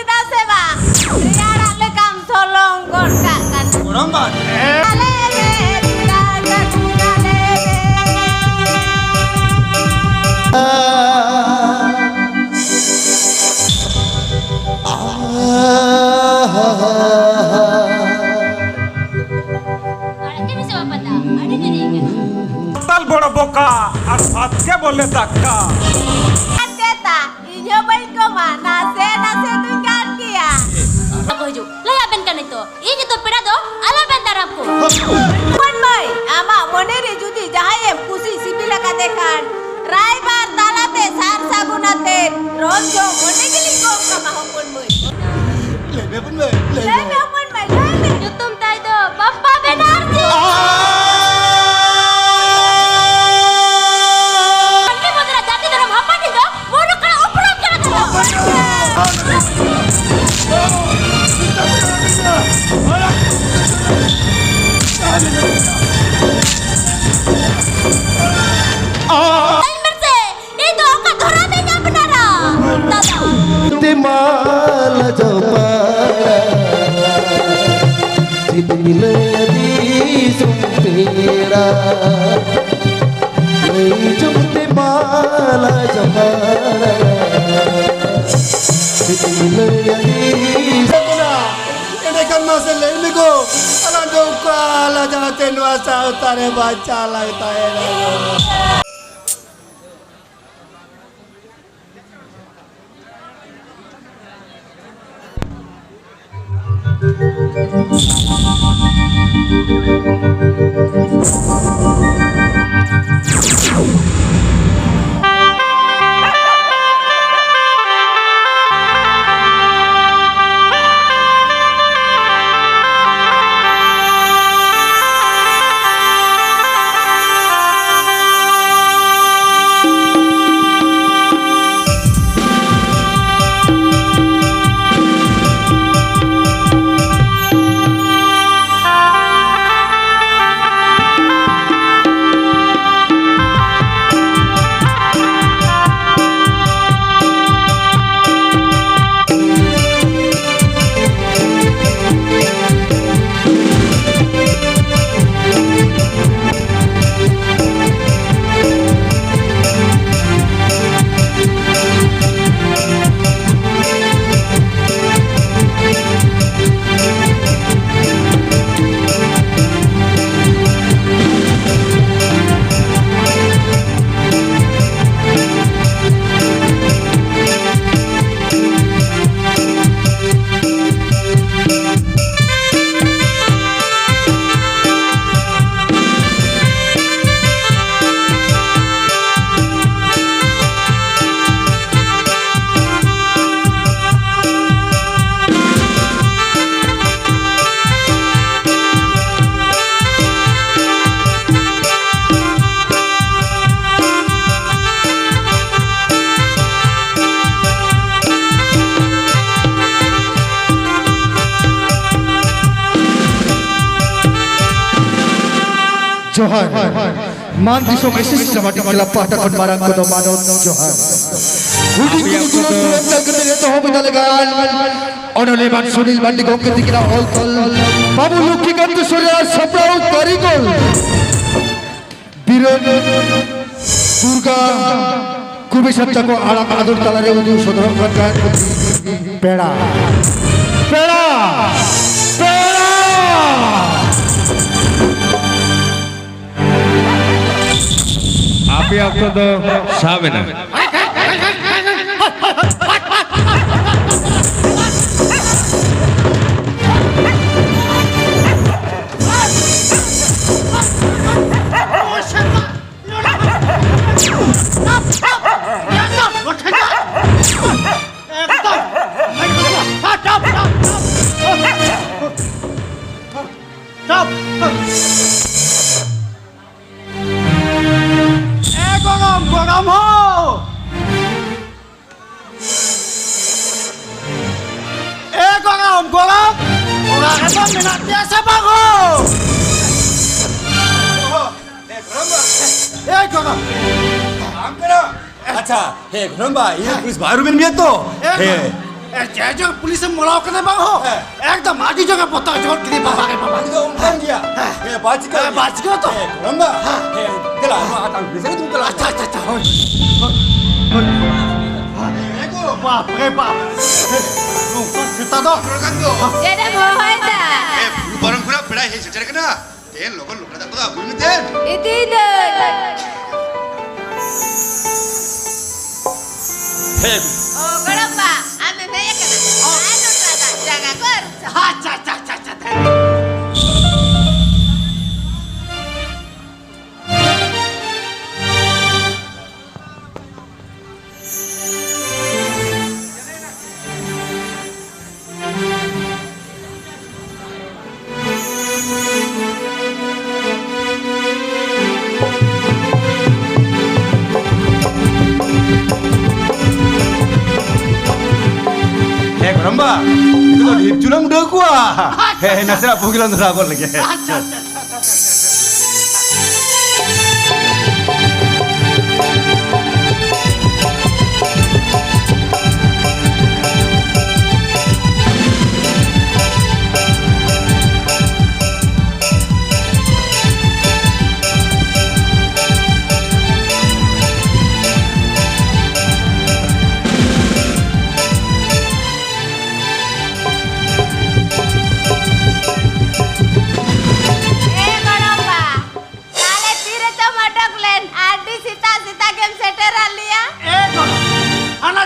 na seba. Riara le kam solong gorka kan. Goramba. Alege tiraga tunalege. তাল বড় বোকা আর সাতকে বললে ধাক্কা Kata, inyo ba ko manase nase tuh kan kia. Ako hijau, layaban kan itu. Ini tuh perado, alaban tarapku. Kon boy, ama monere judi jahayem kusi sibila kadekan. Raibar talate sar sagunate rojo monegili ko kama kon boy. Lebe pun be. Lebe kon boy, lebe. Yutum tayo, Papa Benarji. Ini modera jati dalam apa nih dong? Bodoh kalau obrol kan itu. Itu angkat dorangnya benar. Tata. Timal जपारा चितमिलयदी सुंपेरा नहीं जुमते माला जपारा चितमिलयदी Ini kan masalah ini ko. Alang dong kala jangan tenuasa utare baca lah utare. Johan man diso mesis sama di kelapa takon marang kono manon Johan Hudi kuduran nagre to hobi dalagan onole man sunil bandi gongke tikira hol tol babu lukki kantu surya saprau karigol biron durga kubi sabtako arak adur talare udu sodron kan peda peda peda আপনি আপনাদের সাবে না Stop! Gongam ho! Gongam! Orang apa minat biasa bago! Gongam! Angkara! अच्छा हे घुरंबा ये police बाहर में मिया तो हे Jaja pulis molau kena bang ho. Ekdom maju jaga potong jor kini baba ke baba. Itu umpan dia. Baca kan? Baca kau tu. Lamba. Kelah, mak atang bisa tu kelah. Acha. Ego bap ke bap. Kita dah. Jadi mohon dah. barang pura pera he secara kena ten lokal lokal tak tahu guru ten Itu dah. Oh, kenapa? Ame saya kena. Anu tata jaga kor. Acha. Ramba, itu tu hip julang dah kuah. Nasira pugilan tu sahaja lagi. Acha.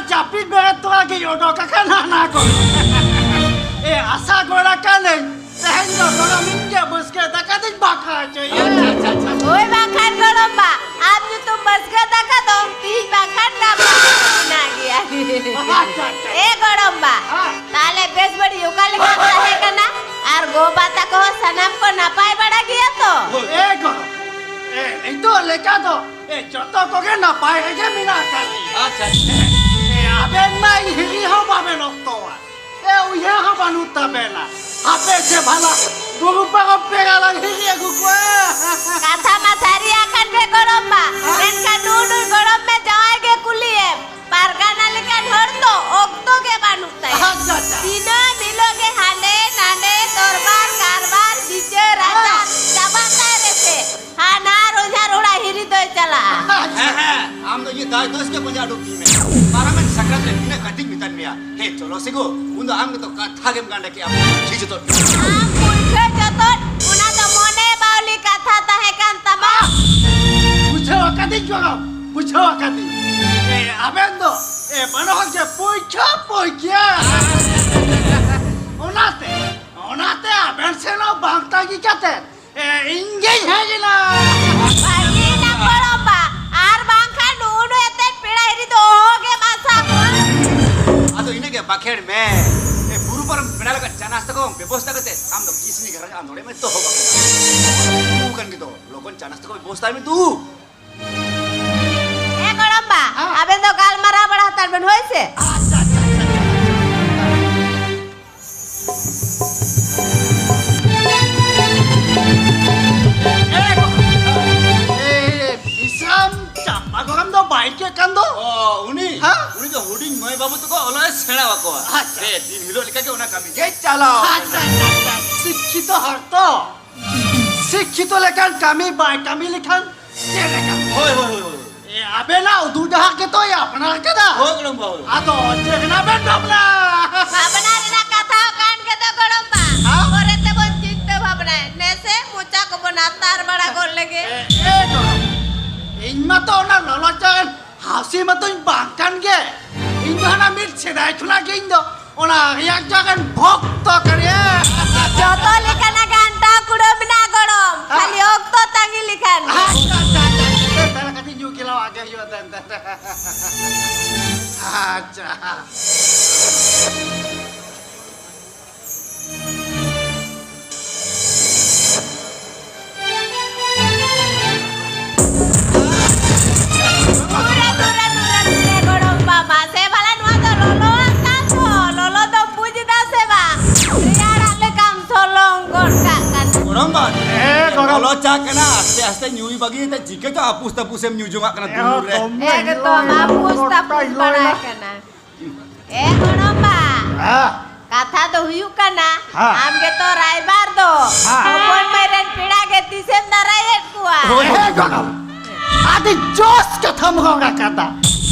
Capit berat tu lagi jodoh kakak nak kau. Asa kau nak ni. Sehingga kalau minta bos kita kadang bakar je. Oi bakan golomba. Abju tu bas ka taka to. Ti bakan na ba. Na gya. Golomba. Tale bes badi yukal kata hai kana. Ar go bata ko sanam ko napai bada gya to. Itu leka tu. Jodoh kau ke napai aja mina kali. Acha. Aben mai hiri ho babe noktoa. Uya ho banuta bela. Ape je bhala. Guru pa pegala hiri aku kuah. Kata masari akan be golomba. Enka dulu golom me jawai ke kulie. Pargana likan horto okto ke banutai. Tino milo ke hande nande torbar karbar dije raja jabata rese. Hana roja roda hiri doi chala. Am tu je dah dos ke punya aduk ni. Para men sakrat le bina cutting bitan mea. Hey, cholo sego. Undo am tu katha game ganda ke am. Chiji tu. Pulke jotot una to mone bauli katha tahe kan taba. Buchawa kadi jual. Buchawa kadi. Aben tu. Manohar je poikia. Onate aben seno bangta ki kate. Ingai hai na. Bagi na golomba. Ar bangkhan unu eten pida hiri to hoge masa ko. Ado ini ke bakher me. Buru par bina laga janas tak kong. Bebosta kate. Am tu kisni घर am नोड़े में तो होगा. Bukan gitu. Lokon janas tak kong bebosta में tu. Golomba. Aben to kal mara bada tarben hoise. Isam capa kau kan tu baik kan tu? Oh, uni. Ha? Uni tu holding mai babu tu kau olah sena wako. Acha. Din hilo lika ke una kami. Ke calo. Sikito harto. Sikito lekan kami baik kami lekan lekan. Hoi. Abe na udu dah ke tu ya pernah ke dah? Hoi belum bau. Ato jangan abe dobla. Babna rina katha kan ke to golomba. Ore te bon chitte babna. Nese mucha ko bonatar bada gol lege. Inma tu na lolo jangan hasi ma tu bangkan ke. Inma na mit sedai thula ke indo. Ona yak jangan bhok to kariya. Joto likana ganta kudo bina golom. Khali okto tangi likan. Tara kati nyu kilo agak yo dan. Acha. Ture golomba mase bala nuwa to lolo antaso. Lolo to pujida seba. Riyara lekam tolong gon kan. Koramba. Kalau cak kena aste nyui bagi kita jika tu apus tapusem nyujung kena dulu. Ketua mapus tapus bala kana. Golomba. huyuk kana. Ha. Amge to raibar do. Ha. Hopon mairen pida ge tisem darayet kuah. হে গরম আদি জোস কথা মগা কাদা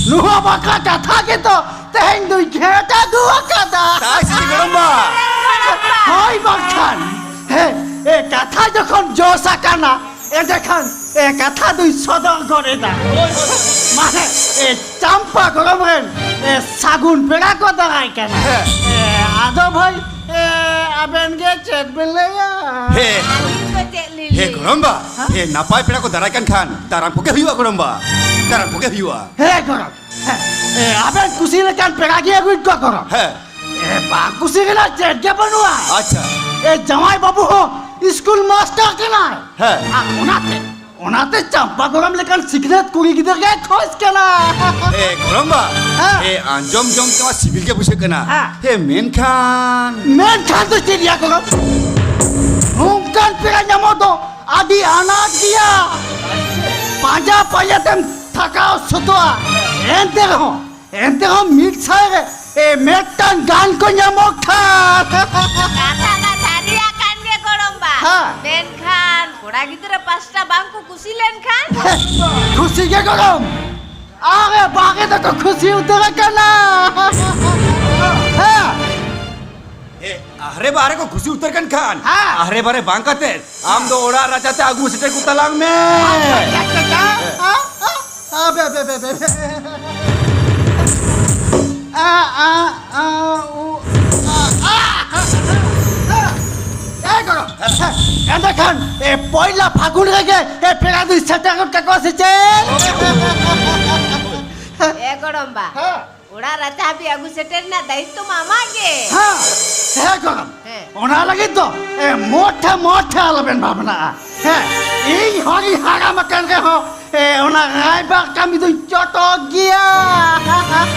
নুহ বাকা কথা কে তো তেহেন দুই ঘেটা দুয়া কাদা তাই সে গরম্বা হয় বাখান হে এ কথা যখন জোস আকানা এ দেখান এ কথা দুই সদর করে দা মানে এ চাম্পা গরম রেন এ সাগুন পেড়া কথা রাই কেন আদো ভাই এ আবেন গে চেট বেলে হে Ko cek lili. হে গরম্বা হে নাপাই পেড়া কো দারাই কান খান তারাম পোকে হিওয়া গরম্বা তারাম পোকে হিওয়া হে গরম এ আবেন কুসি লেকান পেড়া গিয়ে গুইট গরম হ্যাঁ এ বা কুসি গেলা চেট গে বনুয়া আচ্ছা এ জামাই বাবু হো স্কুল মাস্টার কেনা হ্যাঁ। আর ওনাতে চাম্পা গরম লেকান সিগারেট কুড়ি গিদের গে খোঁজ কেনা হে গরম্বা হ্যাঁ। হে আঞ্জম জম তোমার সিভিল কে বুঝে কেনা হ্যাঁ। হে মেন খান মেন খান তো চিড়িয়া গরম হুমকান পেড়া নামতো আদি আনা দিয়া পাঁজা পাঁজাতেম থাকাও সতোয়া এনতে রহ মিট ছাড়ে এ মেটান গান কো নামক খান Kata kasaria kan ge goromba. Ha. Den kan koda gidra pasta bangku kusilen kan. খুশি কে গরম আরে বাগে তো খুশি উতরে কেনা হ্যাঁ হে আহরে বারে কো খুশি উত্তর কান খান হ্যাঁ। আহরে বারে বাঙ্কাতে আম দো ওড়া রাজাতে আগু সেটে কুতালাং মে দেখেন এ পয়লা ফাগুন রেগে এ ফেরা দুই সেটা কাকু আসছে E goromba. হ্যাঁ Oda raja habi agu seter na daitto mama ge. হ্যাঁ হ্যাঁ গরম হ্যাঁ। ওনা লাগে তো এ মোটা আলবেন ভাবনা হ্যাঁ এই হরি হারা মাকান রে হ এ ওনা রাইবার কামি দুই চটক গিয়া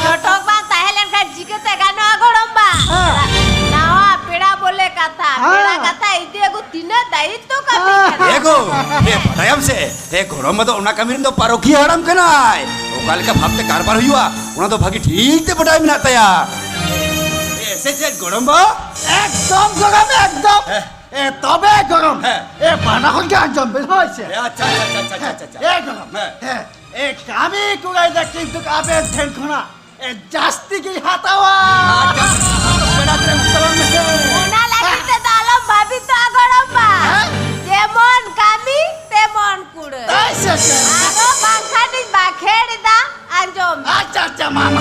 Jotok bang tahelen kan jikete gano goromba. Ha. Nawa peda bole kata. Ha. Peda kata itu agu tina daitto kami. হে গো হে পটায়াম সে হে গরম মতো ওনা কামিরিন তো পারো কি হারাম কেনাই ও কালকা ভাবতে কারবার হইয়া ওনা তো ভাগি ঠিক তে পটাই মিনা তায়া এসে যে গরম বা একদম গরম একদম এ তবে গরম হ্যাঁ। এ বানাখন কে আঞ্জম বের হয়েছে আচ্ছা আচ্ছা আচ্ছা আচ্ছা আচ্ছা এ গরম হ্যাঁ। হ্যাঁ এ কামি কুড়াই দেখ কিন্তু কাবে ঠেন খনা এ জাস্তি কি হাতাওয়া Una lagi te dalam babi to goromba. Ha. Jemon kami temon kude. তাই সে Ago bangkani bakheri da anjom. আচ্ছা আচ্ছা মামা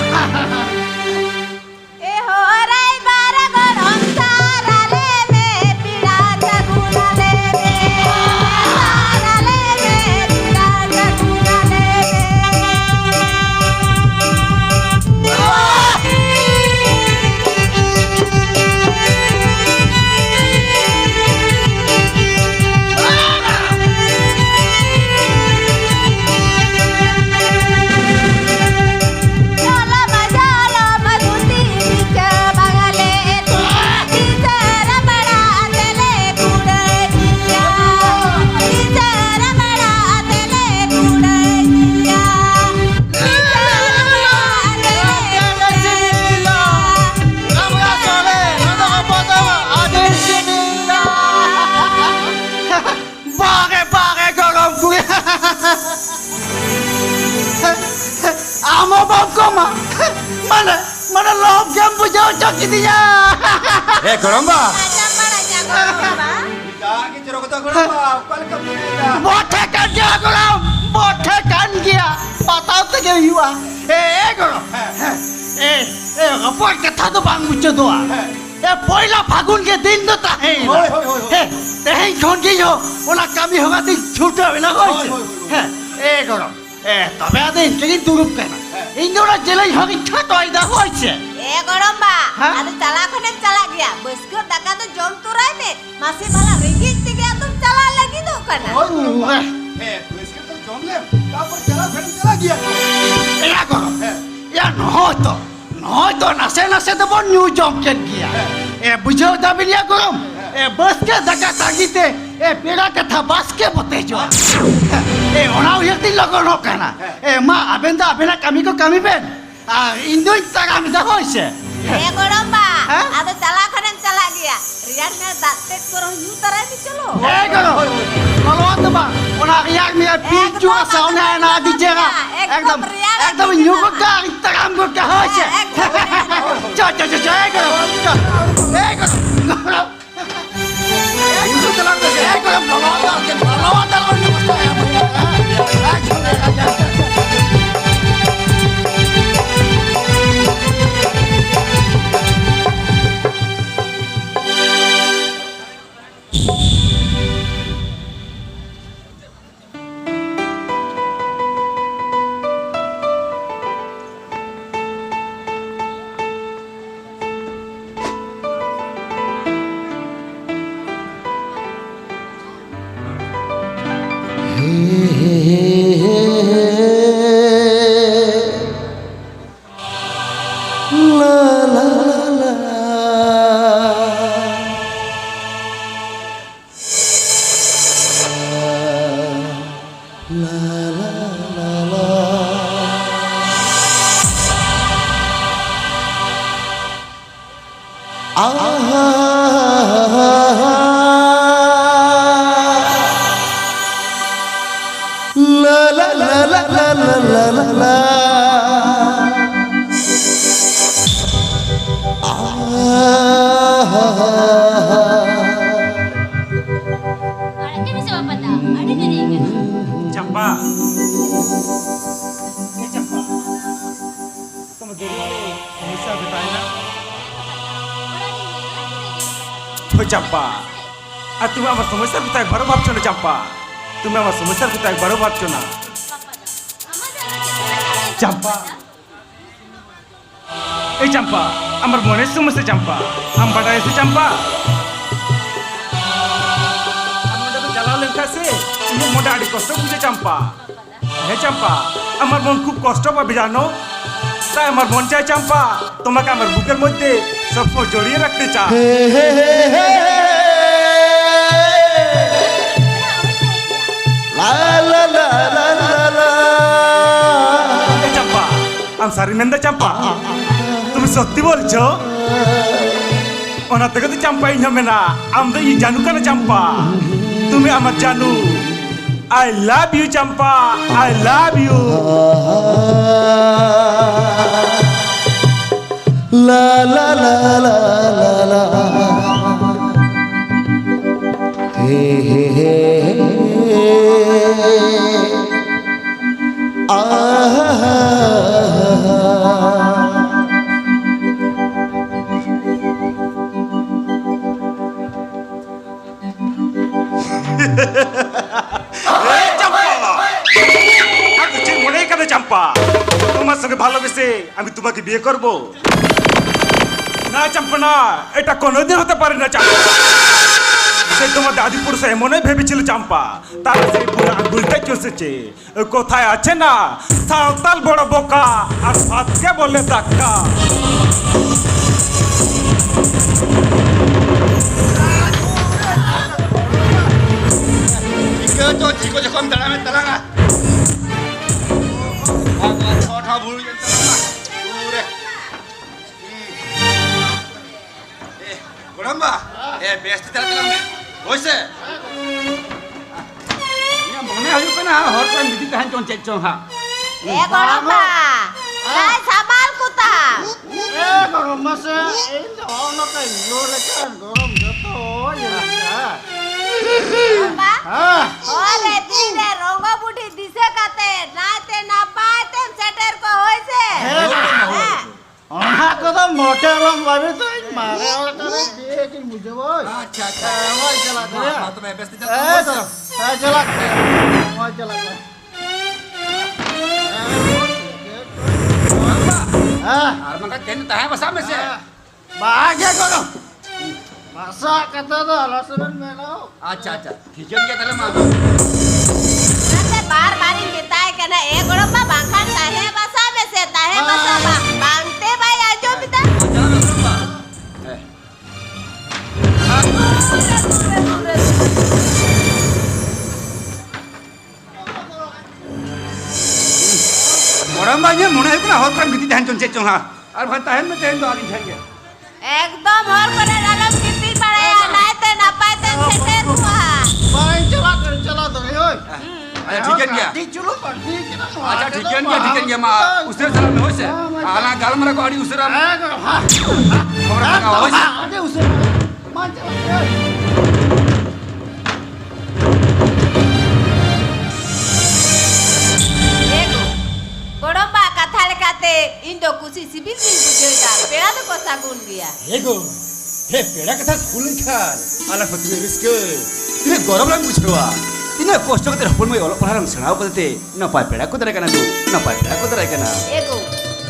E horai bara gorom sarale me pida jaguna le me. Sarale me pida jaguna le Jala maduti bicha bagale tu Tijara bada atele kude jiya Tijara bada atele kude jiya বাগে বাগে গরম কুড়ে আমো বাপ কমা মানে লোক গেম বুঝাও চকি দিয়া হে গরম বা Macam mana jago goromba? কি জরো কথা গরম বা কালকা মিনা বঠে কান গিয়া গরম বঠে কান গিয়া পাতাও থেকে হিওয়া এ গরম এ অপর কথা তো বাং বুঝছো দোয়া এ পয়লা ফাগুন के दिन तो তাহে হয়, হয়, হয়, হয়। তেহেন খন কি হো ওলা কামি হবা দিন ছুটে হইলা হয়, কইছে হয়, হ্যাঁ এ গরম তবে আদিন কি দুরুপ কেন ইন্দোরা জেলাই হরি খাটো আইদা হইছে E goromba, Ha? ada cala konek cala gya. Bosku daka tu jom turai me. Masih bala ringgit tiga tuh cala lagi tuh kan? হে তুইসকে তো জমলে তারপর চালা ফেল চালা গিয়া এয়া গরম ইয়া নহয় তো নাচে দেব নিউ জমকেট গিয়া এ বুঝাও দাবিলিয়া গরম এ বসকে দেখা তাগিতে এ পেড়া কথা বাসকে বতে যাওয়া এ ওনাও একদিন লগন হোক না এ মা আবেনা কামি বেন আর ইন্দুই তাক আমি দেখা হয়েছে E goromba, Ha? ada cala konek cala তোর নিউ তারাই নি চলো এই করো কলওয়াত বা ওনা রিয়াক মিয়া পিচু আছে ওনা না দিজেরা একদম একদম নিউগা ইনস্টাগ্রাম গা হইছে চা চা চা এই করো এই করো এই চলা এই করো কলওয়াত Ada bisa apa tak? Ada dari kan? चंपा ये चंपा तुम जरूर ऐसा बताए ना हो चंपा আর তুমি আমার সমস্যার কথা একবারও ভাবছো না চম্পা তুমি আমার সমস্যার কথা একবারও ভাবছো না চম্পা এই চম্পা আমার মনের সমস্যা চম্পা আমবাটা এসে চম্পা জ্বালালেন কাছে তুমি মোটা আড়ি কষ্ট বুঝে চম্পা হে চম্পা আমার মন খুব কষ্ট পাবে জানো তাই আমার মন চায় চম্পা তোমাকে আমার বুকের মধ্যে সবসময় জড়িয়ে রাখতে চায় চম্পা আমি সারি নন্দা চম্পা তুমি সত্যি বলছো ওনা থেকে তো চম্পা এই নামে না আমি তো ই জানু কেন চম্পা তুমি আমার জানু I love you Champa I love you লা লা লা লা লা লা হে হে হে মনে কেন চম্পা তোমার সঙ্গে ভালোবেসে আমি তোমাকে বিয়ে করব না চম্পা না এটা কোনোদিন হতে পারে না চম্পা সে তোমার দাদি পুরুষ এমনই ভেবেছিল চম্পা তার সেই পুরো আঙ্গুলটাই চষেছে কোথায় আছে না সাঁওতাল বড় বোকা আর ভাতকে বলে ধাক্কা तो ठीक हो जखम दड़ा में तलांगा छोटा भूल के तलांगा पूरे गोड़म्बा ए बेस्ट तरह तलांगा वैसे ये मने आयु कना हर टाइम बिदी कहां चोन चेक चोन हा এ গরমা তাই সামাল কুতা এ গরম আছে এই অনকা ইনোলেকার গরম যত ইয়া বা হ্যাঁ ওরে দিনে রঙ্গ বুটি দিছে কাতে নাতে না পাইতে সেটের কো হইছে হ্যাঁ অনা কথা মোটে রং ভাবে তো মারে ওটারে দিয়ে কি বুঝে বই अच्छा अच्छा ওই চলা করে हां तो मैं बेस्ट এ तरह হ্যাঁ চলা ওই চলা করে হ্যাঁ আর মকা কেন তাহে বসা में से বাগে করো ভাষা কথা তো আলোচনা মেলাও अच्छा अच्छा ठीक है क्या তাহলে মা নাতে বার বারি নিতাই কেন এ গরমা বাংখান তাহে বাসা বেসে তাহে বাসা বাংতে ভাই আজো বিতা गोड़म्बा ये मने है ना हर टाइम बिदी ध्यान चोन चेक चोन हा আর ভাই তাহেন में तेन तो आगे जाएंगे একদম হর করে ডালম কিপি পাড়ায়া নাইতে না পাইতে Dikian dia. Di culuk Pak. Di kita semua. Aja dikian dia ma. Usir salam hois. Ala galam mara ko adi usiran. Kamera tengah hois. Ada usir. Manja. Ego. Goromba katha lekate indo kusi sibil bin bujoita. Pera to ko sagun gaya. Ego. He peda kata kulun kan. Ala fatu riske. Tine gorab lang buchwa. Tine kosto kate hapon moi olok paharam senau pate. Na pai peda ko tare kana tu. Na pai peda ko tare kana. Ego.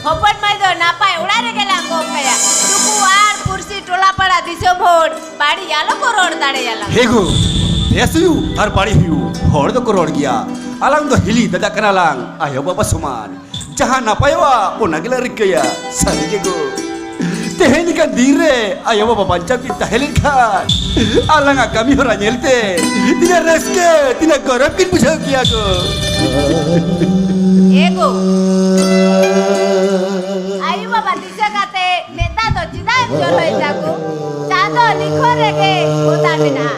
Hopon mai do napai udare gela gom kaya. Tuku ar kursi tola pada disom hod. Badi yalo ko road dare yala. Ego. Yesuyu har bari hiu. Hor do ko rod gya. Alang do hili dada kana lang. Ayo bapa suman. Jahan na paiwa ponagila rikya. Sari ego. Teheni kan dire ayo bapa panca kita helin kan alanga kami ora nyelte tina reske tina gorap kin bujau kia go Ego. Ayu baba dise kate meta do chidam joloi jago. Chado likhore ge kota bina.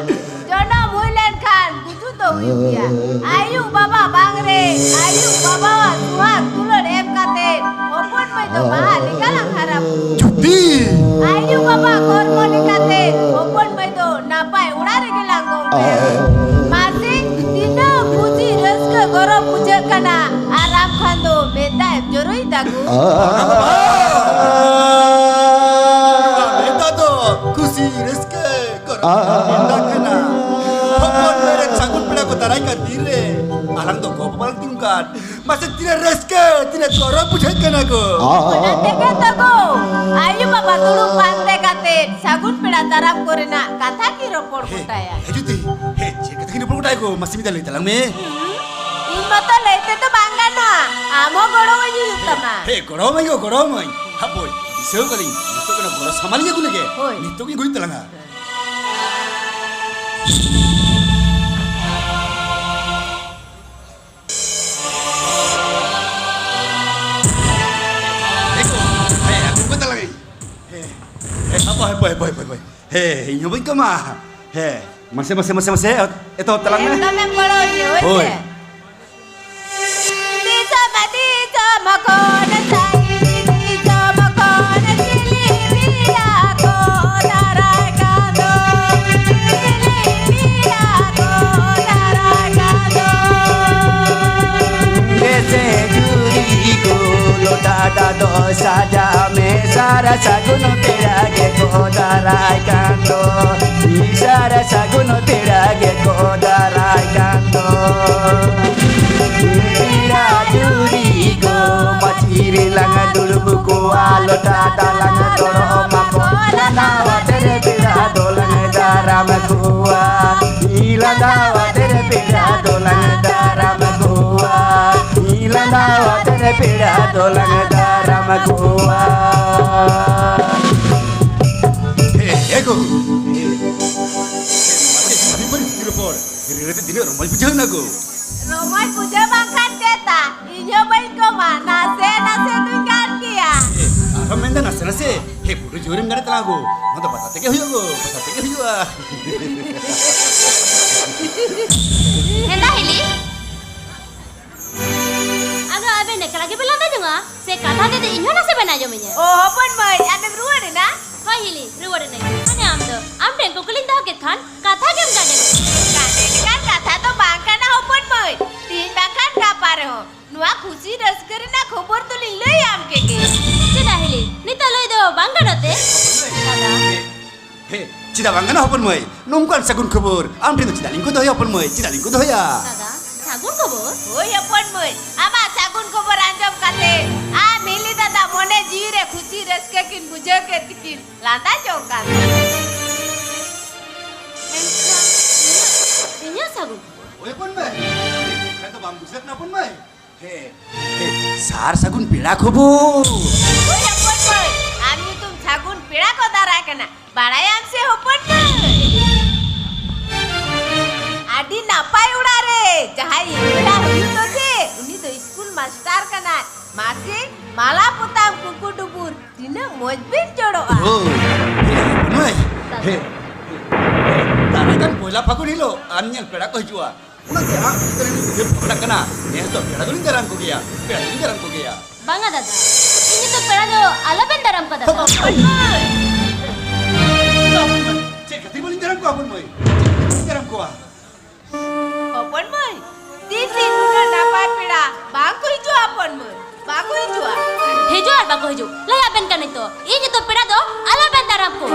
Jono muilen khan butu to huiya. Ayu baba bangre. Ayu baba suhag tulor em kate. Opon mai do baha likalang harap. cuti Ayu baba kormo nikate. Opon mai do napai udare gelang gong. Masing dina puji reska gorob puja kana. Aram khando meta joroi dagu. eta to kusi reske gorap kana hopon mere sangun pila ko tarai kan dire alang do ko palang tingkat masa tina reske tina gorap bujau kana go Nanti kata go. Ayu baba tulu pante kate. Sagun peda tarap korena. Kata ki ropor kutaya. juti he cek kini pun udah go masih minta lagi talang me Imata leite to bangga na. Amo goro wajib utama. He goromai haboy diseu kali itu kena goro samalinya guna ke Hoi. itu ki gui telanga Eko he aku kata lagi he apa he nyobain kama he masih itu telangnya Emang goro ni Hoi. oise. Disa makona sai. Disa makona sili biya ko darai kado. Sili biya ko darai kado. Ese juri ko lota da dosa ja me sara saguno tera ge ko darai kanto sara saguno tera ge ko darai kanto tira juri ko machiri lang dulu buku alota dalang toro mako nana tere tira dolang daram kuwa ilanda tere tira dolang daram kuwa ilanda tere tira dolang daram kuwa ego masih beri telepon rete dine romal pujan aku Romai puja makan keta. Inyo baik ko nase tuikan kia. Ramenda nase he puru jorim gare telago mata patate ke huyo Henda hili. Aga abe ne kalage belanda junga. Se katha de inho na se bena jominya. Oh hopon mai ane ruwa na. Hoi hili, reward ne. Ane amdo. Amden kukulin dah ke khan katha gem gade. Kane kan kata to bangka na hopon mai. Tin bangkan kapar ho. Nuwa khushi raskari na khobor to liloi amke ke. Cida hili. Nita loi do banggarote. he cida bangana hopon moi nomkan sagun khobor amrin cida lingko doya hopon moi cida lingko doya Dadah, sagun kobor. Oi hopon mai. Aba sagun khobor anjom kate. A mili dada mone jire khushi raske kin bujhe ke tikin. Landa jokan. Inya sagun. oye pon mai kata bambuset na pon mai he sar sagun pila khobor Oi hopon mai. Ami tum sagun pira ko darai kana. Barai amse hopon mai. Adi napai udare. Jahai pira huyu to je. Uni to school master kana. Masih malah putam kuku dubur. Dina mojbin jodoh ah. oh he pon mai he tara kan poila phakun hilo anyal peda ko jua Nanti ah, dia pernah kena. Dia tu pernah tu dalam kugia. Pernah tu dalam kugia. Bangga dada. Ini tuh pera do alaben daram ko dada. Cek kati boleh dalam ku apa boy? Cek dalam ku ah. Open boy. Tisi nuna dapat pira. Bangku hijau open boy. Bangku hijau. Hijau ar bago hijau. Layaben kan itu. Ini tuh pera do alaben daram ko.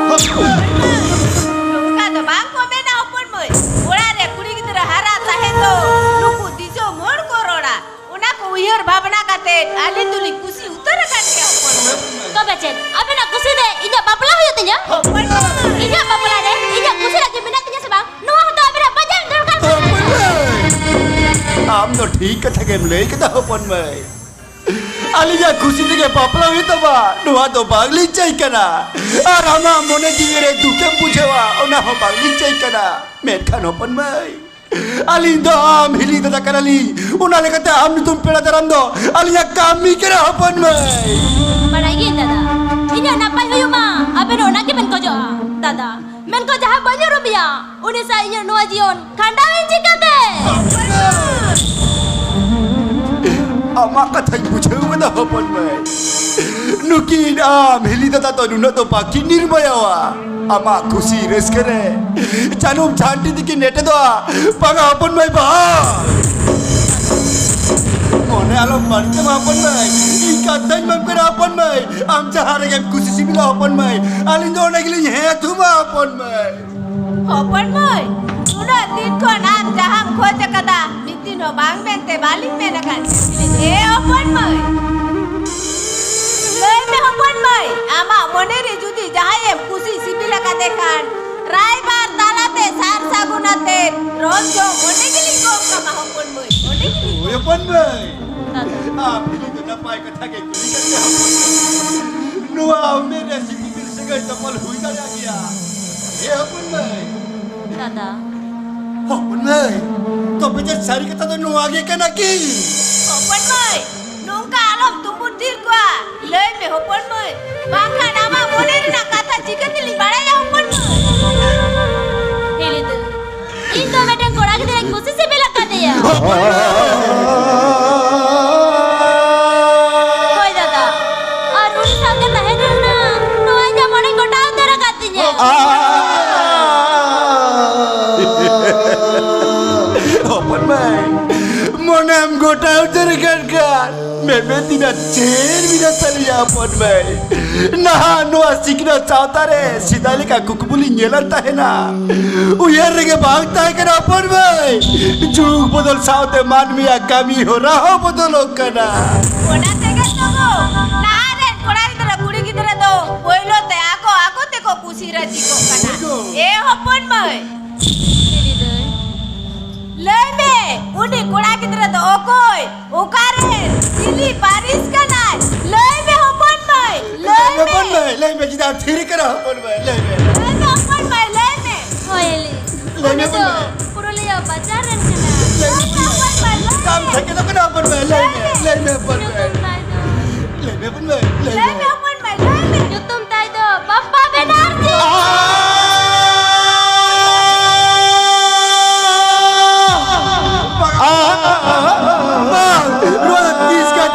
Nuka do bangku bena open boy. Ora re kuri gidra hara tahe to. Nuku dijo mor korora. Una ko uyar bhavana kate ali tuli kusi utara kan ke open boy. Kau becet. Apa nak kusi deh? Ija papula hoyo tinya. Open boy. Ija papula deh. Ija kusi lagi minat tinya sebang. Nuah tu apa nak bajan dorkan. Am no ठीक कथा के ले के दा अपन में आलिया खुशी दिखे पापला हुई तो बा नुआ तो बागली चाय कना और हमा मोने दिगरे दुखे पूछेवा ओना हो बागली चाय कना मेन खान अपन में आली दो आम हिली दादा करली ओना ले कहते आम तुम पेड़ा दरम दो आलिया काम मी करे अपन में Maragi dada. Ini napai hoyo ma. Apa no nak men ko jo dada. Men ko jaha banyak rupiah. Uni sa inyo nuwa jion. Kandawin jikate. Amak kata पूछे हुए ना अपन में नुकीन आम हिली दादा तो नुना तो बाकी निर्मया हुआ amak खुशी रेस करे चालूम झांटी दिखी नेटे दो पंगा अपन में बा मोने आलो मरते अपन में इकातन में कर अपन में आम जहारे के खुशी सिमिला अपन में आलिंदो ने के लिए है तुम अपन में Open boy. Nuna tin ko naam jaham khoje kada. Mitin ho bang bente baling me nakan. Open boy. Lei me open boy. Ama moneri judi jahaye kusi sibila ka dekhan. Raibar talate sar sagunate. Ronjo monegili ko kama open boy. Monegili. ओए अपन में आप हिली तो ना पाए कथा के कुली करते अपन नुआ मेरे सिटी फिर से गई तमल हुई का गया ये अपन में Dada. अपन में तो बेटे सारी कथा तो नुआ आगे कना की Open boy. Nungka alam tumbun dir ko. Lei me open boy. Bangka nama moneri na kata chicken dili baraya open boy. Hili tu. Indo medang korang kita kusi sebila kate ya. Koi dada. Arun sahaja tahe na. Nuai ja mone kota utara katinya. अपन में मोनम गोटा उधर कर कर मैं तीना chair भी ना चलिया अपन में नहा नुआ सीखना चाहता रे सीधा लेका कुकबुली नेलता है ना उयर रे के भागता है कर अपन में जुग बदल साउते मानवीय कमी हो रहा बदलो कना Ona tega togo. Naren kora gidra kuri gidra do. Poilo te ako te ko kusi raji ko kana. Open boy. Hili tu. Lei me. Uni kora gidra do okoi. Ukare. Dili Paris kana. Lei me open boy. Lei me. अपन में ले मैं जिदा फिर कर अपन में ले मैं Lei me open boy. Lei me. Oh Hili. Lei Uni me tu Purulia pacaran kena. Lei me open boy. काम थे तो कना अपन में ले मैं अपन में YouTube tai do. ले मैं अपन में ले Lei me open boy. Lei me. YouTube tai do. Papa Benarji.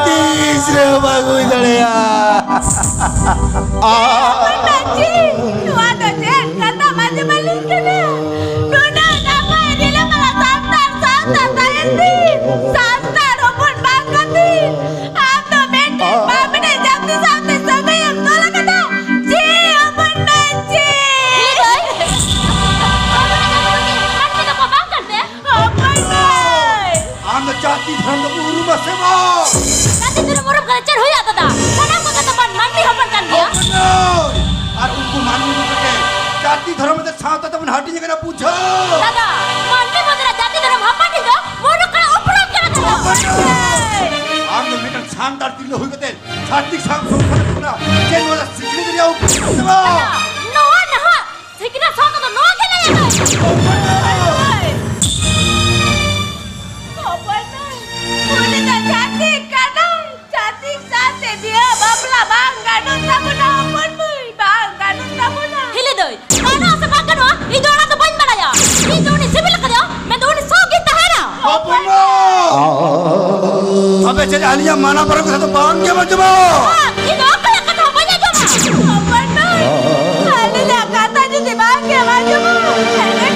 तीसरे बागु इधर Naji. Tua do jen kata maju balik kana. Nuna nama dila mala santar tayendi. Santar open bangkati. Amdo bente pamne jamti samte sampai yang tola kata. Ji open naji. Kan kita kau bangkan deh. Open boy. आम जाति धर्म उरु बसेमो Nanti tu murup kacir hoya dada. Sana aku kata pan mandi hopan kan dia. और उनको मानने नहीं सके जाति धर्म में छाता तो हटी जगह पूछो Dada, mandi mudra jati dalam apa nih do? Murup kena operan kena dada. आम तो मेरा शानदार दिल हो गए छाती शाम सो खड़ा जेन वाला सिकली दरिया ऊपर बसेमो Noa nah. Sikina sono tu noa kena ya. Open boy. Uni tak cantik kana. Cantik sate dia babla bang ganun sabuna open boy. Bang ganun sabuna. Hili doi. Mana asa bangkan wa? Ido orang tu pan mana ya? Ido ni sibil kada. Men do ni so kita hera. beca alia mana para kata bang ke macam Itu apa yang kata banyak cuma? Halina kata jadi bangke maju mu. Enak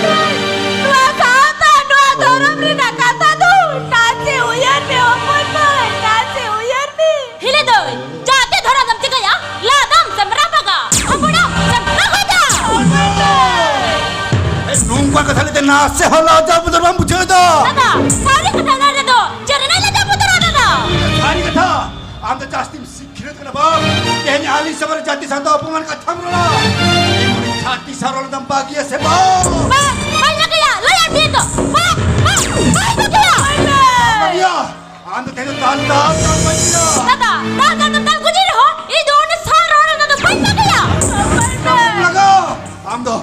dua kata dua dorong ni nak kata tu. Nasi uyar ni open boy. Nasi uyar ni. Hile doi, jate dhara dam chika ya, la dam semrapa ka, ambuna semrapa ka. nunggu kata lete nasi hala jauh betul bang bujuk itu. Dada, sari kata nare do, jere nai lada putra dada. Hari kata, anda jastim sikit kena bang. Ini ahli sebar jati santai omongan kata mula. Ini jati sarol dam pagi ya sebab. Banyak ya, layar itu. Banyak ya. Ya, anda tengok tanda kan banyak. Dada, dagan tentang kunci ho, itu orang sarah orang dada banyak ya. Laga, amdo.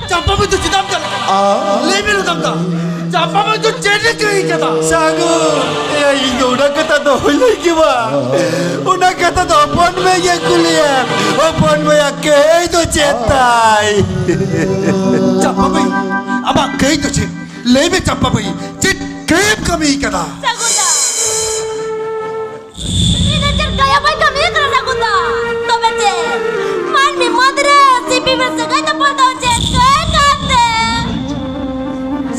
Campa itu cinta kan? Lebih lu tamta. Campa itu jadi cuy kata. Sagu, ya ini udah kata doh lagi bah. Udah kata doh pon meja kuliah, pon meja ke itu cetai. Campa bayi, apa ke itu cek? Lebih campa bayi, cek ke kami kata. Sagunda. Ini cergaya baik kami kerana Sagunda. To bece, man mi madre si pimer segai to pon to cek kate.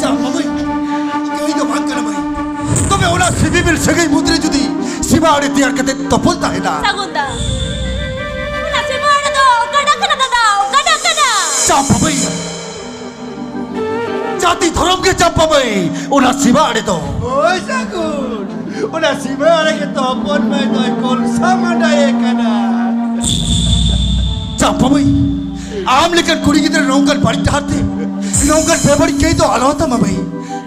Campa bayi, ke itu bangkana bayi. Tapi orang sibil segai mudri judi, siapa ada tiar kata topol tak ada. Sagunda. Nasi mana tu? Kada kada dada, kada kada. Campa bayi. Jati thorom ke campa bayi, orang siapa ada tu. Oh sagun, orang siapa ada ke topol bayi tu ekor sama daya kana. Campa bayi, am lekan kuri kita nongkan balik hati, nongkan februari ke itu alauta bayi.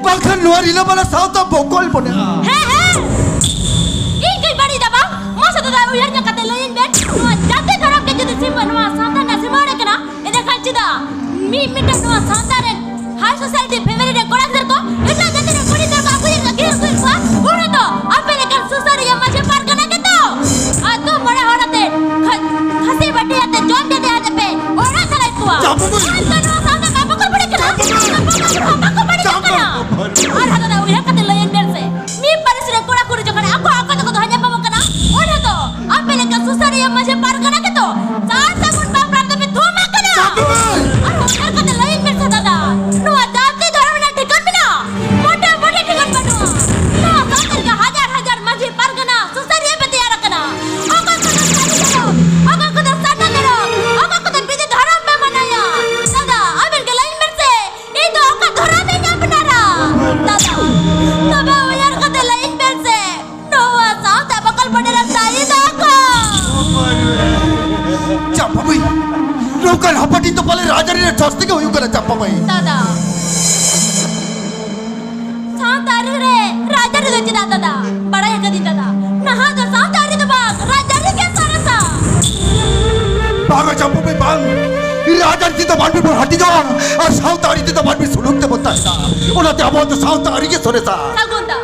Bahkan luar ila bala sauta bokol pun. Hei. Ini bari dah masa tu dah uyarnya kata lain ben. Nuan jate thoram ke jadi simpan nuan santan nasi mana kena? Ini kan cida. Mi minta nuan santan high society family dan korang terko. Itu jate nak kuri terko aku yang kiri kiri kuah. Udah tu, apa lekan susah yang macam par kena kita. Atu mana orang tu? Khasi bati ate jom dia ada pe. Orang salah kuah. Santan nuan santan apa kau boleh kena? Apa kau boleh kena? Ada tu dah uyar kata lain ben se. Mi pada sudah kurang kuri jokan aku tu hanya bawa kena. Udah tu, apa lekan susah yang macam par kena kita. Saat sabun banglar tu tu makana. Aduh, uyar kata lain ben se dada. Nuan jati dorang nak tikar bina. Moda tikar bina. Nuan santan ka hajar masih par kena. Susah yang betiara kena. Aku kena sana dero. Aku kena biji dharam pe manaya. Dada, abel ke lain ben se. Itu aku dharam yang benara. Dada, tapi uyar kata lain ben se. Nuan santan bakal beneran saya daka. Campa bayi, nongkan apa di tu paling raja ni trust ke uyuk kena campa bayi. Dada. Santari re, raja re doji dada. Bada ya kadi dada. Nah, tu santari tu bang, raja re ke sarasa. Baga campa bayi bang. Raja ni tu bang pun hati jauh, और साउतारी tu bang suluk te botta है. उन्हें क्या बोलते साउतारी के सोरे सा. Sagunda.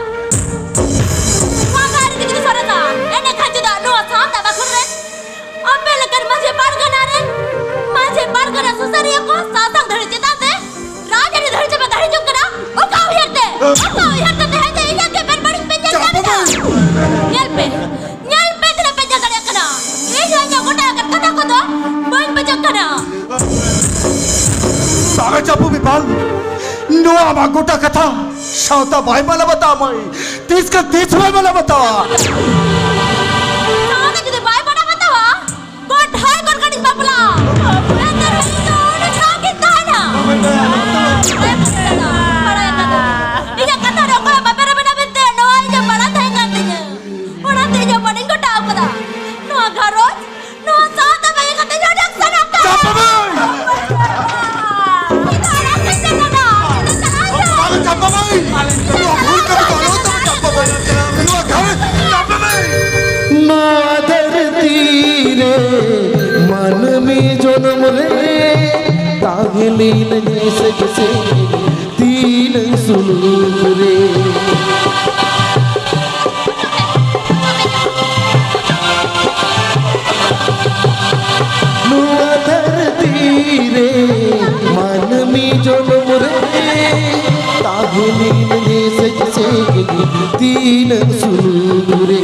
Santari tu kita sarasa. Ene kanju dah nuan santa bakul re. Ambil lekan masih pargana re. Masih pargana susari aku sasang dari cita te. Raja ni dari cepat dari jungkana. Okau herte. Okau herte te hete ini ke berbaring penjal jana. Nyalpe tu penjal jana kena. Ini hanya kota akan kata kota. Bang penjal kena. Baga campa bayi bang. Noa magota kata. Sauta bayi malah bata mai. Tis bayi malah bata. Sangat jadi baik pada kata wah. God hai god kading bapla. Benar itu udah sakit dah na. Iya kata dong kalau bapak benar benar noa ini malah tak ingatnya. Orang tu yang paling kau tahu pada. Noa garot, noa sangat baik kata jodoh sana kau. Campa bayi. Itu orang kecil dah. Itu sahaja. Baga campa bayi. Noa bhul kami tu alauta campa bayi. Noa ghar campa bayi. धरती रे मन में जन्म रे तागलीन जैसे तीन सुलूक ng sulure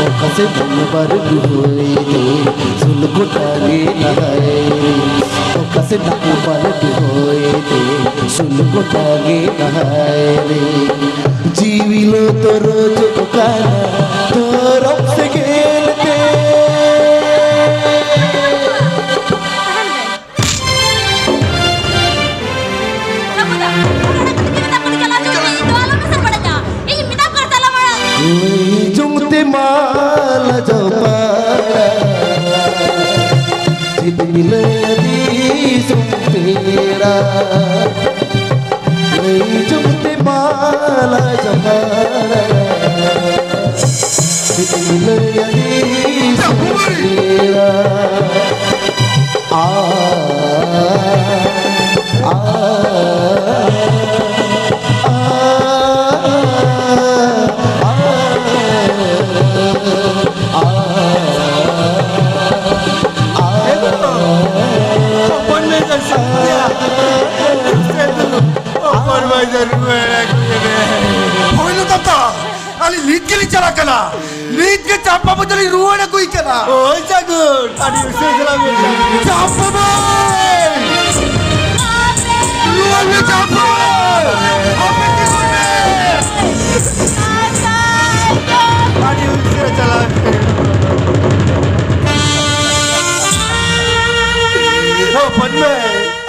o kasi nangbar duhoy de sulko tage nahay o kasi nangbar duhoy de sulko tage nahay jivilo toro jokana torop se gelte jungte mala jopara jit miladi sumpera jungte mala jopara jit miladi sumpera lead के लिए चला कला lead के चापा बदली रुआ ना कोई कला ওই জাগুন আরে উঠে গেলাম चापा भाई रुआ में चापा आपने क्या करना আরে উঠে চলা ও পন্মে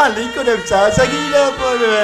আলি করে চাচা গিলা পড়বে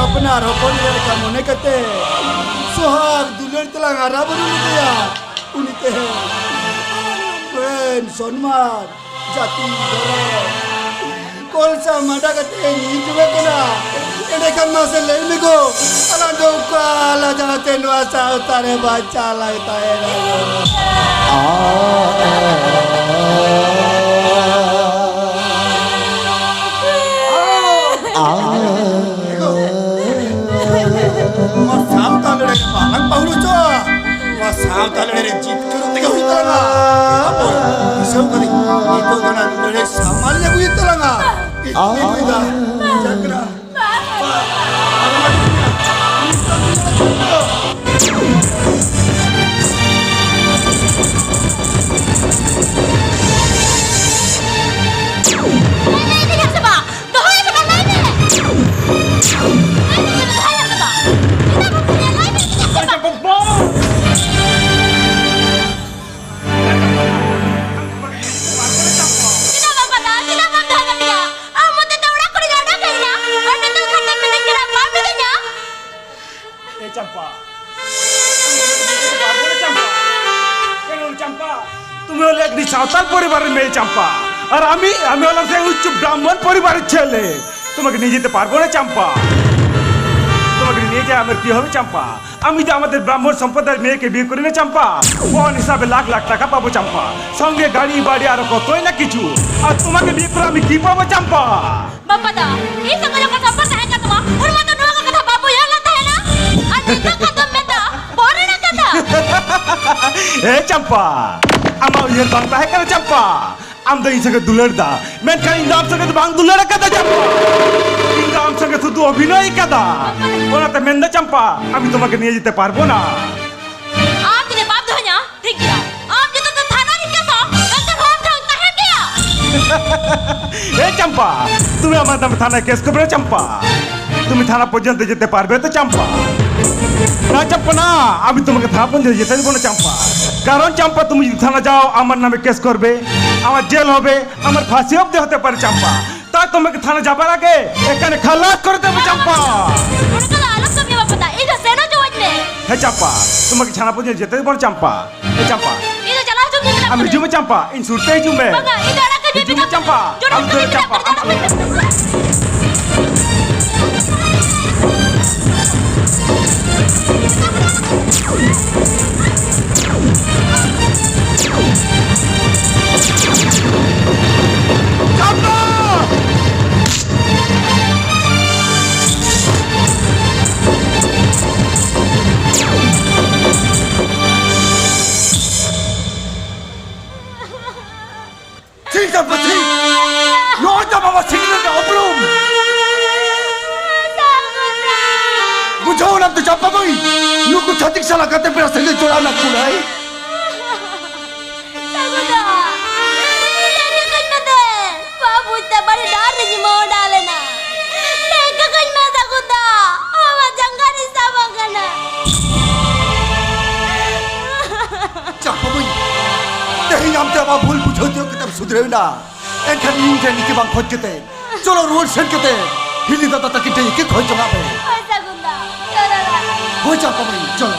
अपना रोपन का मने कते सोहाग दुलर तलांग आरा बनु निया उनिते बेन सम्मान जाति धर्म कोलसा माडा कते निजुवे कना एने कम्मा से लेने को अला दो काला जाते नवासा उतारे बाचा लगता है Malang Paulo cho, wasam talere jit karo tega hui talanga. Apo, isau kali itu kana lere samalnya hui talanga. Itu ida, jagra. তুমি হলে একটি সাঁওতাল পরিবারের মেয়ে চাম্পা আর আমি হলাম সেই উচ্চ ব্রাহ্মণ পরিবারের ছেলে। তোমাকে নিয়ে যেতে পারবো না চাম্পা। তোমাকে নিয়ে যায় আমার কি হবে চাম্পা? আমি যে আমাদের ব্রাহ্মণ সম্প্রদায়ের মেয়েকে বিয়ে করি না চাম্পা, কোন হিসাবে লাখ লাখ টাকা পাবো চাম্পা, সঙ্গে গাড়ি বাড়ি আর কতই না কিছু। আর তোমাকে বিয়ে করে আমি কি পাবো চাম্পা? बाबा दा ये सब जो कथा पता है का तुम और मत नो का कथा बाबू यार लगता है ना आज का तुम में दा बोरे ना कथा ए चंपा आमा ये बांगता है करे चंपा आम तो इनसे दुलड़ दा मैं कहीं इंदाम से तो बांग दुलड़ कदा चंपा इंदाम से तो तू अभिनय कदा बोला तो मैं चंपा अभी तुम्हारे निये जीते पारबो ना। आप ने बाप धोया ठीक किया आप जो तो थाना नहीं कैसा अंदर होम टाउन कहे गया ए चंपा तुम्हें हमारे नाम थाना केस को बड़े चंपा तुम्हें थाना पर्यंत जेते पारबे तो चंपा ना चंपा ना अभी तुम्हें थाना पर्यंत जेते बोले चंपा कारण चंपा तुम थाना जाओ আমার নামে কেস করবে আমার জেল হবে আমার ফাঁসি অবধি হতে পারে চম্পা তাই তোমাকে থানা যাবার আগে এখানে খালাস করে দেবে চম্পা। उन्हें कहा अलग सब ये पता इधर से ना जो वजने হে চম্পা তোমাকে থানা পর্যন্ত যেতে দেব চম্পা। হে চম্পা इधर चला जो कितना আমি জুমে চম্পা ইন সুরতেই জুমে बाबा इधर आके भी জুমে চম্পা আমি তো চম্পা ঠিক আছে ঠিক নয়টা বাবা সিগন্যালটা অবলম্ব বুঝাও না তো চাপা ভাই লোক ছাতিক সালা কাতে পেরা সঙ্গে চড়া না কুড়াই सगुदा लेके कहीं में दे बाबू इतने बड़े डर नहीं मोड़ डाले ना लेके कहीं में सगुदा हवा जंगल हिस्सा बगना চাপা ভাই তেহি আমতে আমা ভুল বুঝো দিও কিতাব সুধরে না এখানে ইনকে নিকে বাং খোঁজ কেতে চলো রোড সেট কেতে হিলি দাদা তাকে টেই কে খোঁজ জমাবে ओए सगुदा चलो ना हो চাপা ভাই চলো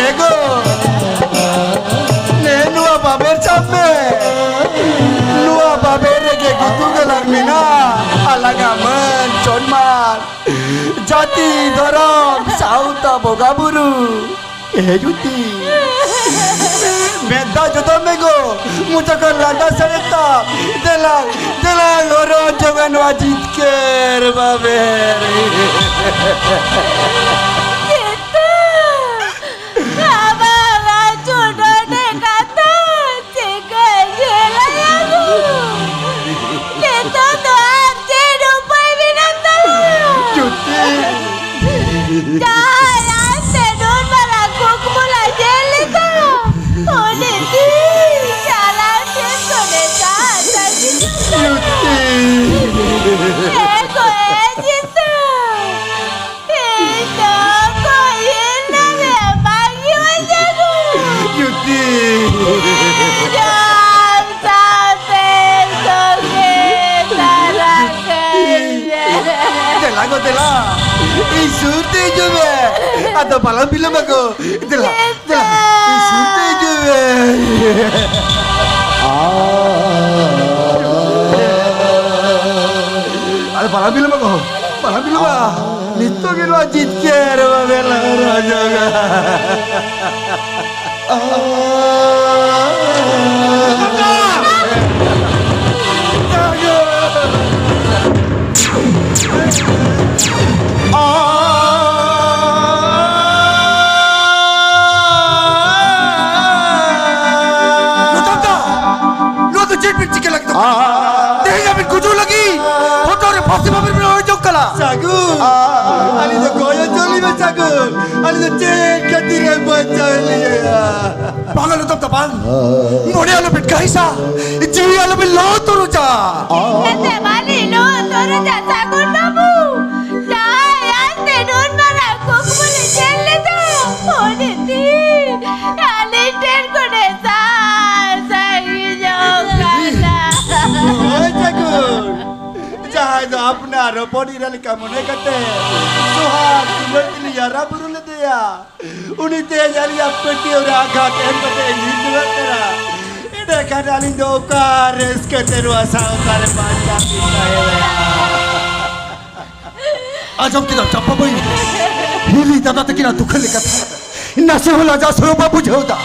এগো నేను বাবের চাপে নুয়া বাবের রেগে গুতুকে লাগবি না আলাগা মন চন্মান জাতি ধরম সাউতা বগাবুরু এজুতি মেদা যত মেগো মুচকর রাজা সরেতা দেলা ওরো জগন ওয়াজিত কের বাবের Abang acudo de kata cika jela aku. Kita tu arti dupai binatang. জুতি Jangan sedun malaku kumula jeli tu. Oleh di jalan sesone tata gitu. জুতি Eko ejitu. Itu kau ini bagi wajahku. জুতি Jam sampai sore terakhir. দেলা গো দেলা এই সুরতে যাবে আদা পালা বিলে মাগো দেলা এই সুরতে যাবে আরে পালা বিলে মাগো পালা বিলে মা নিত্য গেল জিতকে রে বেলা রাজা Sagu, ali to koyo choli me sagu, ali to chen katire bachali ya. Pagal to tapan, mone alo bit kaisa, jiwi alo bil lo toru ja. Kete bali lo toru ja sagun namu. Jai ante nun maraku do apna roponi ran kamone kate. Suhag tulati yara burule deya. Uni te jali apeti ora aghat empate hindulatra. Ida kadali do kares kateru asao kare banja আজব কিনা চাপা বই হিলি দাদা থেকে না দুঃখের কথা না সে হলো যা সে বাবু ঝেউদা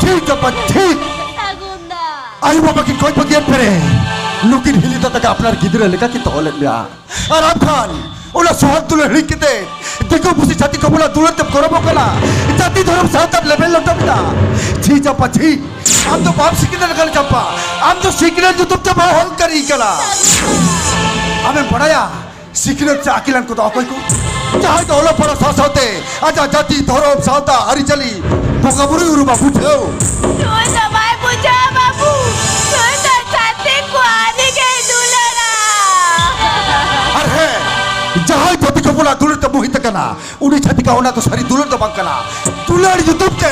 ঠিক চাপা ঠিক আগুন্দা আই বাবা কি কই পদিয়ে ফেরে লুকির হিলি দাদাকে আপনার গিদরে লেখা কি তহলে মিয়া আর আফগান ওলা শহর তুলে হিলিকিতে দেখো বুঝি জাতি কবলা দূরতে করবো কেনা জাতি ধর্ম সাঁওতাল লেভেল লটকটা ছি চাপা ছি আম তো বাপ শিখিনে লেখালে চাপা আম তো শিখিনে তো তুম চাপা হল করি কেনা আমি পড়ায়া সিকিরেট से আকিলান को অকই কো চাই তো হলো পড়া সাসাতে আজা জাতি ধরম সাঁওতা হারিচালি বগাবুরি উরুবা বুঝেও তুই তো ভাই বুঝা বাবু তুই তো সাথে কোয়ানি কে দুলারা আর হে যাহাই জাতি কবলা দুলতে মোহিত কেনা উনি ছাতি কাওনা তো সারি দুলর তো বাঙ্কানা দুলার ইউটিউবতে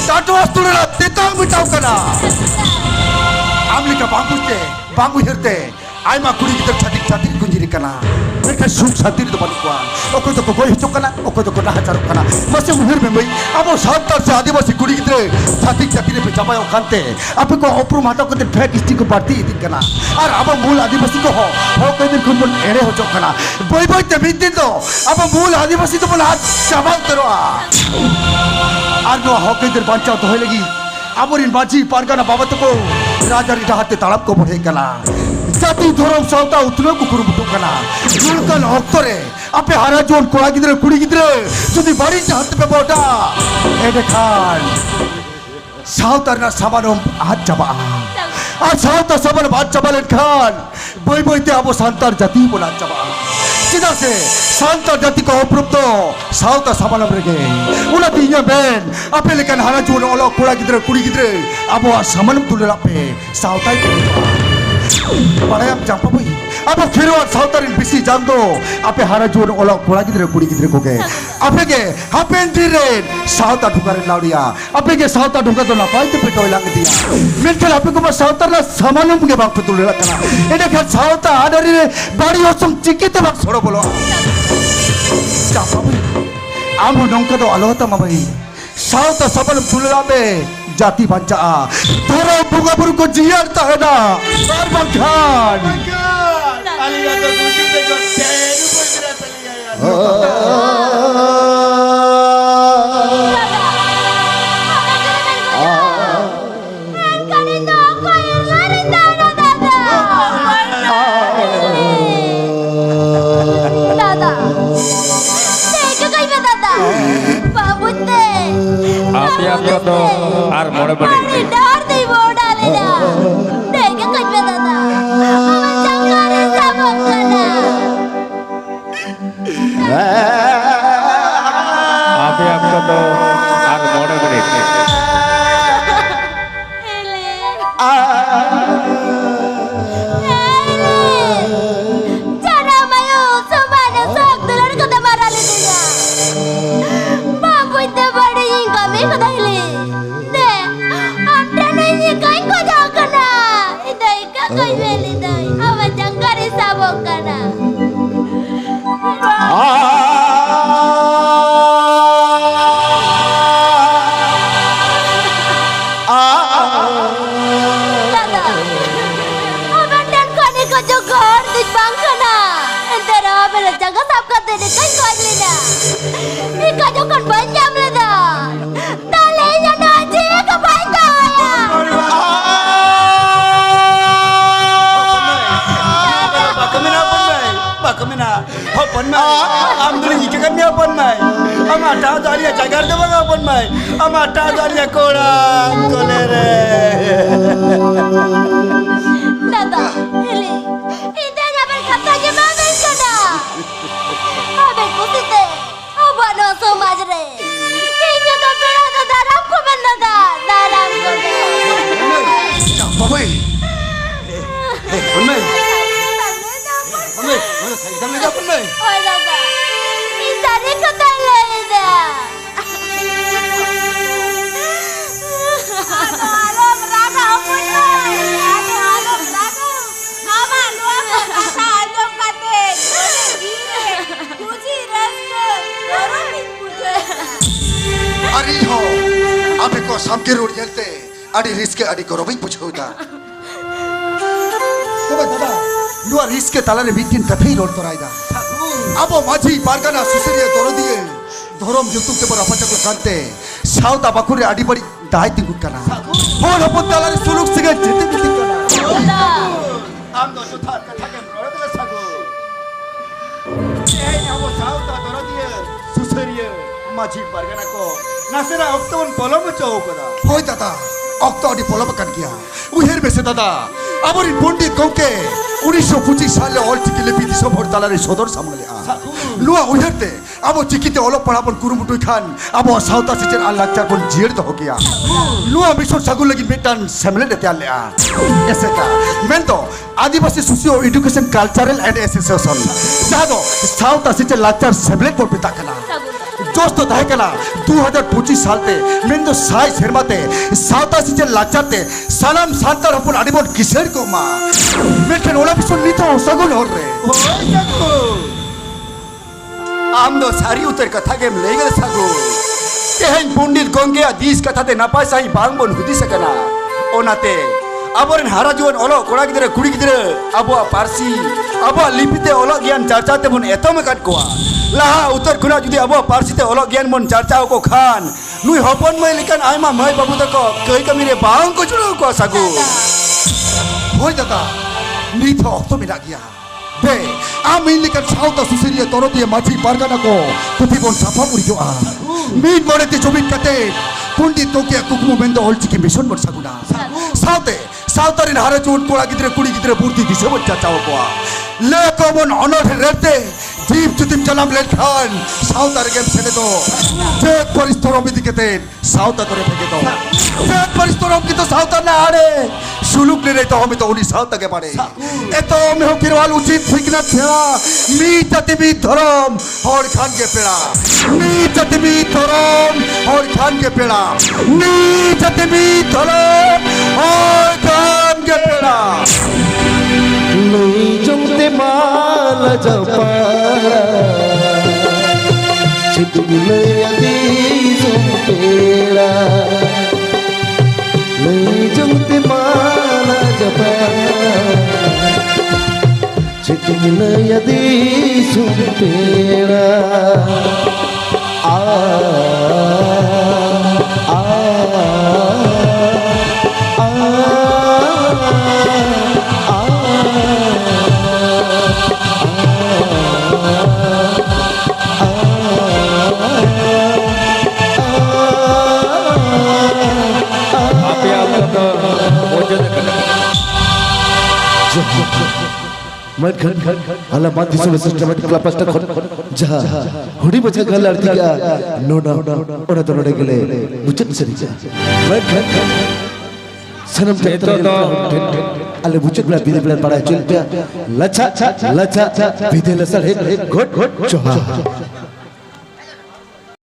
টাটো আস্তুলেরা তেতাং মিটাও কেনা আমলিকা বাঙ্গুতে বাঙ্গু হেরতে আইমা কুড়ি গিটার ছাতি ছাতি গুঞ্জিরি কেনা mereka sung satir depan kuan okoy to koy hicok kana okoy to na hajar kana masih muhir membai abo santar se adivasi kuri gitre chati chati re bejabai okante ape ko opru mata ko fek isti ko barti idin kana ar abo mul adivasi ko ho koy din kun ere ho jok kana boy boy te bidin to abo mul adivasi to bola jabal tero ar no ho koy din banchao to hoy lagi aborin baji pargana babat ko rajari dahate talab ko bhai kana জাতি ধরম সাঁওতা উতলে কুকুর মুটু কানা জুলকান অক্তরে আপে হারা জন কোড়া গিদরে কুড়ি গিদরে যদি বাড়ি হাতে পেবোটা এটা খান সাঁওতার না সামানম হাত চাবা আর সাঁওতা সামান ভাত চাবালেন খান বই বইতে আবো সান্তার জাতি বলা চাবা চিদা সে সান্তার জাতি কো অপ্রুপ্ত সাঁওতা সামানম রেগে উনা তিনজন বেন আপে লেকান হারা জন অলক কোড়া গিদরে কুড়ি গিদরে আবো আর সামানম তুলে আপে সাঁওতাই করে Parayam jampa boy. Apa firwan sautarin bisi jando. Ape hara jual olak pola gidre kuri gidre koge. Ape ke hapen diren sauta dhukarin laudia. Ape ke sauta dhuka to napai te petoi lang dia. Mental ape ko mas sautar na samanum ke bang petul lakana. Ede kan sauta adari bari osum cikite bang soro bolo. Jampa boy. Amu nongka to alohta mabai. Sauta samanum tululabe. জাতি বাঞ্চা ধরো বুগাবুর কো জিয়ারতা है ना और बखान अल्लाह तो दूजी से जो तेरू बजरा चली गया आपको तो आर मोड़े पड़े डर दे वो डालेगा देख कहीं पे दादा हमें जंगल सब करना आपको तो आर मोड़े पड़े जाना मैं सुबह सब दुल्हन को दबारा ले देगा बाबू इतने बड़े कमी कदाइले दे आपने नहीं कहीं को जाकना इधर का कोई वेली दे अब जंगली सब करना दादा अब डन खाने को जो घर दिख बांकना इधर अब जगह सब कर देने कहीं कोई लेना इका जो कौन बंजाम लेदा ताले जाना जी का भाई का आया Bakamina, open my. I'm doing you can be open my. I'm a Tazaria Jagar the open my. I'm a Tazaria Kora. दादा हेले इधर ना पर खाता के बाद करना अबे कुत्ते अब ना समझ रहे ये तो बेड़ा तो दाराम को बंदा था दाराम को बाबा Open my. Open my. ओए दादा इस सारे कथा ले इधर Halo, berada apa nih? Halo, berada. Mama, lu apa kata aja kata ᱱᱚᱣᱟ ᱥᱟᱢᱠᱤ ᱨᱳᱰ ᱧᱮᱞᱛᱮ ᱟᱹᱰᱤ ᱨᱤᱥᱠᱮ ᱟᱹᱰᱤ ᱜᱚᱨᱚᱵᱤᱧ ᱵᱩᱡᱷᱟᱹᱣᱫᱟ ᱛᱚᱵᱮ ᱫᱟᱫᱟ ᱱᱚᱣᱟ ᱨᱤᱥᱠᱮ ᱛᱟᱞᱟᱨᱮ ᱢᱤᱫᱴᱤᱱ ᱠᱟᱛᱷᱟᱧ ᱨᱚᱲ ᱛᱚᱨᱟᱭᱮᱫᱟ ᱟᱵᱚ ᱢᱟᱹᱡᱷᱤ ᱯᱟᱨᱜᱟᱱᱟ ᱥᱩᱥᱟᱹᱨᱤᱭᱟᱹ ᱫᱚᱨᱚᱫᱤᱭᱟᱹ ᱫᱷᱚᱨᱚᱢ ᱧᱩᱛᱩᱢ ᱛᱮᱵᱚᱱ ᱨᱟᱯᱟᱪᱟᱜᱚᱜ ᱠᱟᱱᱛᱮ ᱥᱟᱶᱛᱟ ᱵᱟᱠᱷᱳᱞ ᱨᱮ ᱟᱹᱰᱤ ᱵᱟᱹᱲᱤᱡ ᱫᱟᱭ ᱛᱤᱸᱜᱩᱱ ᱠᱟᱱᱟ ᱦᱚᱲ ᱦᱚᱯᱚᱱ ᱛᱟᱞᱟᱨᱮ ᱥᱩᱞᱩᱠ ᱥᱟᱹᱜᱟᱹᱭ ᱡᱮᱛᱮ ᱵᱤᱛᱤᱜ ᱠᱟᱱᱟ ᱟᱢ ᱫᱚ ᱡᱚᱛᱷᱟᱛ ᱠᱟᱛᱷᱟ ᱜᱮᱢ ᱨᱚᱲ ᱠᱟᱫᱟ ᱥᱟᱹᱜᱩᱱ ᱛᱮᱦᱮᱧ ᱟᱵᱚ ᱥᱟᱶᱛᱟ ᱫᱚᱨᱚᱫᱤᱭᱟᱹ ᱥᱩᱥᱟᱹᱨᱤᱭᱟᱹ ᱢᱟᱹᱡᱷᱤ ᱯᱟᱨᱜᱟᱱᱟ ᱠᱚ ᱱᱟᱥᱮᱱᱟᱜ ᱚᱠᱛᱚ ᱵᱚᱱ ᱯᱚᱞᱚᱢ ᱦᱚᱪᱚ ᱠᱟᱫᱟ ᱦᱳᱭ ᱫᱟᱫᱟ ᱚᱠᱛᱚ ᱟᱹᱰᱤ ᱯᱚᱞᱚᱢ ᱟᱠᱟᱱ ᱜᱮᱭᱟ ᱩᱭᱦᱟᱹᱨ ᱢᱮᱥᱮ ᱫᱟᱫᱟ ᱟᱵᱚᱨᱤᱱ ᱯᱚᱱᱰᱤᱛ ᱜᱚᱢᱠᱮ 1925 ᱥᱟᱞᱨᱮ ᱚᱞᱪᱤᱠᱤ ᱞᱤᱯᱤ ᱫᱤᱥᱚᱢ ᱦᱚᱲ ᱛᱟᱞᱟᱨᱮ ᱥᱚᱫᱚᱨ ᱥᱟᱢᱟᱝ ᱞᱮᱜᱼᱟ ᱱᱚᱣᱟ ᱩᱭᱦᱟᱹᱨᱛᱮ ᱟᱵᱚ ᱪᱤᱠᱤᱛᱮ ᱚᱞᱚᱜ ᱯᱟᱲᱦᱟᱜ ᱵᱚᱱ ᱠᱩᱨᱩᱢᱩᱴᱩᱭ ᱠᱷᱟᱱ ᱟᱵᱚᱣᱟᱜ ᱥᱟᱶᱛᱟ ᱥᱮᱪᱮᱫ ᱟᱨ ᱞᱟᱠᱪᱟᱨ ᱵᱚᱱ ᱡᱤᱭᱟᱹᱲ ᱫᱚᱦᱚ ᱠᱮᱭᱟ ᱱᱚᱣᱟ ᱢᱤᱥᱚᱱ ᱥᱟᱹᱜᱩᱱ ᱞᱟᱹᱜᱤᱫ ᱢᱤᱫᱴᱟᱝ ᱥᱮᱢᱞᱮᱫ ᱮ ᱛᱮᱭᱟᱨ ᱞᱮᱜᱼᱟ ᱮᱥᱮᱠᱟ ᱢᱮᱱᱫᱚ Adivasi socio education cultural and association ᱡᱟᱦᱟᱸ ᱫᱚ ᱥᱟᱶᱛᱟ ᱥᱮᱪᱮᱫ ᱞᱟᱠᱪᱟর ᱥᱮᱢᱞᱮᱫ ᱵᱚᱱ ᱢᱮᱛᱟᱜ ᱠᱟᱱᱟ जोश तो तहे कना 2025 सालते मेन दो साय सेरमाते सावता सिचे लाचाते सानाम सांतार हपुन आडिबोन किसेर को मा मेठन ओला बिसोन नीतो सगुन होर रे आम दो सारी उतर कथा गेम लेगल सागु तेहन पंडित गंगे दिस कथा ते नापाय साई बांग बोन हुदी सकना ओनाते आबोरेन हारा जुवन ओलो कोड़ा गिदरे कुड़ी गिदरे आबोआ पारसी आबोआ लिपिते ओलो ज्ञान चर्चाते बोन एतम काट कोआ लाहा उत्तर खुना जुदी आबो पारसीते ओलो ज्ञान मन चर्चा को खान नुई हपन मय लिकन आयमा मय बाबू तको कई कमी रे बांग को जुड़ो को सागु होय दादा नीत अक्तो मिला गया बे आम इन लिकन सावता सुसरिया तोरतिया माछी पारगाना को प्रतिबन साफा पुरियो आ मीन मोरेते चोबिन कते पंडित तोकिया कुकुमो मेंदो ऑलचिकी मिशन बन सागुना सावते सावतारिन हारे चोन कोड़ा गिदरे कुड़ी गिदरे पूर्ति दिसे बन चाचाओ को ले को मन अनर रेते जीव जुतिम जलाम लेन खान सावतार गेम सेने तो जेक परिस्तरम दिकेते सावता तोरे फेके तो जेक परिस्तरम की तो सावता ना आड़े सुलुक ने तो हम तो उनी सावता के पारे एतो में हो किरवाल उचित फिकना था मी जतिबी धरम और खान के पेड़ा मी जतिबी धरम और खान के पेड़ा मी जतिबी धरम और खान के पेड़ा नहीं जमते माल जपा चितुले अदी जुम्पेड़ा नहीं जमते माल जपा चितुले अदी जुम्पेड़ा आ आ मैं खन अल्लाह बात दिसो सिस्टमैटिक क्लापस्टा खन जा हुडी बचा गल आरती का नो ना ओना तो नडे गेले बुचत सरी जा मैं खन सनम ते तो अल्लाह बुचत बला बिदे बला पड़ा चल पे लचा विदे लसर है घोट चोहा